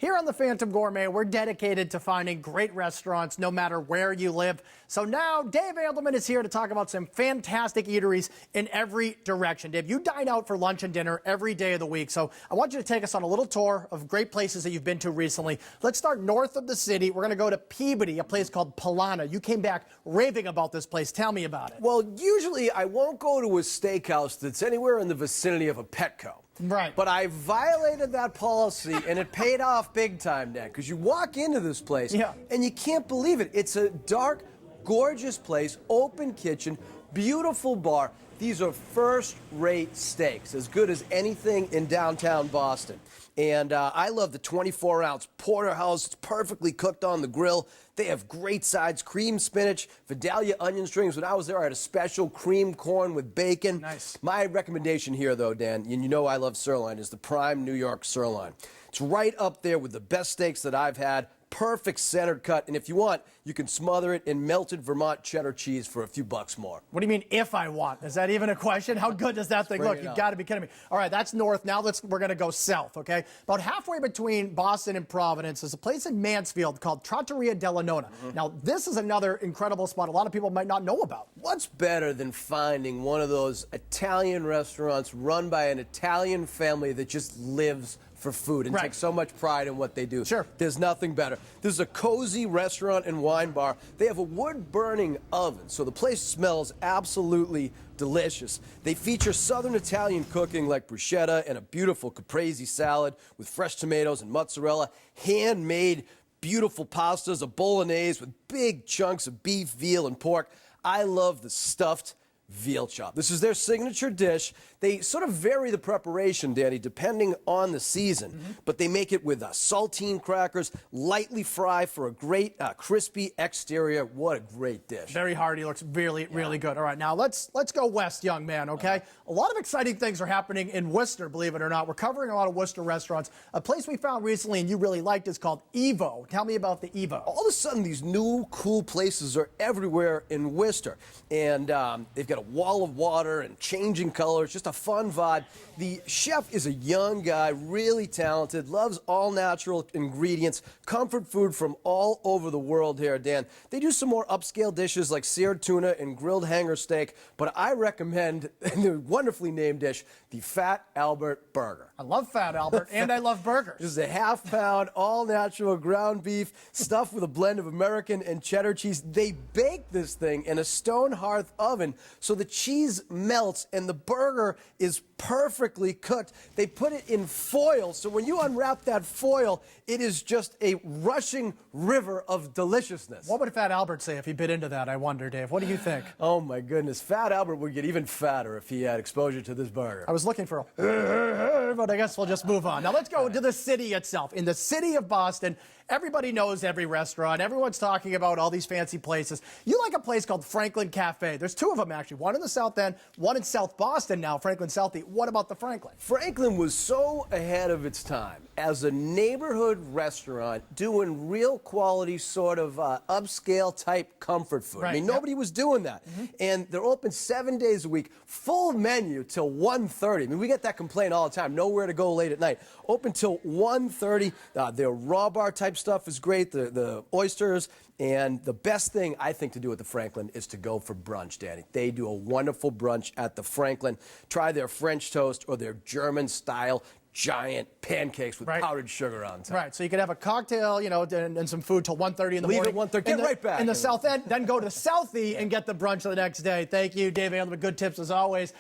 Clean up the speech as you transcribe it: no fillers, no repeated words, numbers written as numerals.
Here on the Phantom Gourmet, we're dedicated to finding great restaurants no matter where you live. So now Dave Andelman is here to talk about some fantastic eateries in every direction. Dave, you dine out for lunch and dinner every day of the week, so I want you to take us on a little tour of great places that you've been to recently. Let's start north of the city. We're going to go to Peabody, a place called Pellana. You came back raving about this place. Tell me about it. Well, usually I won't go to a steakhouse that's anywhere in the vicinity of a Petco. Right. But I violated that policy, and it paid off big time, Dan, because you walk into this place, and you can't believe it. It's a dark, gorgeous place, open kitchen, beautiful bar. These are first-rate steaks, as good as anything in downtown Boston. And I love the 24-ounce porterhouse. It's perfectly cooked on the grill. They have great sides, cream spinach, Vidalia onion strings. When I was there, I had a special cream corn with bacon. Nice. My recommendation here, though, Dan, and you know I love sirloin, is the prime New York sirloin. It's right up there with the best steaks that I've had. Perfect centered cut, and if you want, you can smother it in melted Vermont cheddar cheese for a few bucks more. What do you mean, if I want? Is that even a question? How good does that thing look? You've got to be kidding me. All right, that's north. Now we're going to go south, okay? About halfway between Boston and Providence is a place in Mansfield called Trattoria Della Nonna. Now, this is another incredible spot a lot of people might not know about. What's better than finding one of those Italian restaurants run by an Italian family that just lives for food and takes so much pride in what they do? Sure. There's nothing better. This is a cozy restaurant and wine bar. They have a wood-burning oven, so the place smells absolutely delicious. They feature Southern Italian cooking like bruschetta and a beautiful caprese salad with fresh tomatoes and mozzarella, handmade beautiful pastas, a bolognese with big chunks of beef, veal, and pork. I love the stuffed veal chop. This is their signature dish. They sort of vary the preparation, Danny, depending on the season, but they make it with saltine crackers, lightly fry for a great crispy exterior. What a great dish. Very hearty, looks really, really good. All right, now let's go west, young man, okay? A lot of exciting things are happening in Worcester, believe it or not. We're covering a lot of Worcester restaurants. A place we found recently and you really liked is called Evo. Tell me about the Evo. All of a sudden, these new cool places are everywhere in Worcester, and they've got a wall of water and changing colors, just a fun vibe. The chef is a young guy, really talented, loves all natural ingredients, comfort food from all over the world here, Dan. They do some more upscale dishes like seared tuna and grilled hanger steak, but I recommend the wonderfully named dish, the Fat Albert Burger. I love Fat Albert, and I love burgers. This is a half-pound, all-natural ground beef stuffed with a blend of American and cheddar cheese. They bake this thing in a stone hearth oven so the cheese melts and the burger is perfectly cooked. They put it in foil, so when you unwrap that foil, it is just a rushing river of deliciousness. What would Fat Albert say if he bit into that, I wonder, Dave? What do you think? Oh, my goodness. Fat Albert would get even fatter if he had exposure to this burger. I was looking for a but I guess we'll just move on. Now let's go to the city itself. In the city of Boston, everybody knows every restaurant. Everyone's talking about all these fancy places. You like a place called Franklin Cafe. There's two of them, actually. One in the South End, one in South Boston now, Franklin Southie. What about the Franklin? Franklin was so ahead of its time as a neighborhood restaurant doing real quality sort of upscale type comfort food. I mean, nobody was doing that. And they're open 7 days a week, full menu till 1:30. I mean, we get that complaint all the time. Nowhere to go late at night. Open till 1:30. Their raw bar type stuff is great. The oysters. And the best thing, I think, to do at the Franklin is to go for brunch, Danny. They do a wonderful brunch at the Franklin. Try their French toast or their German-style giant pancakes with powdered sugar on top. Right, so you could have a cocktail, you know, and some food till 1:30 in the morning. Leave at 1:30, get right back. In the South End, then go to Southie and get the brunch the next day. Thank you, Dave Andelman. Good tips as always.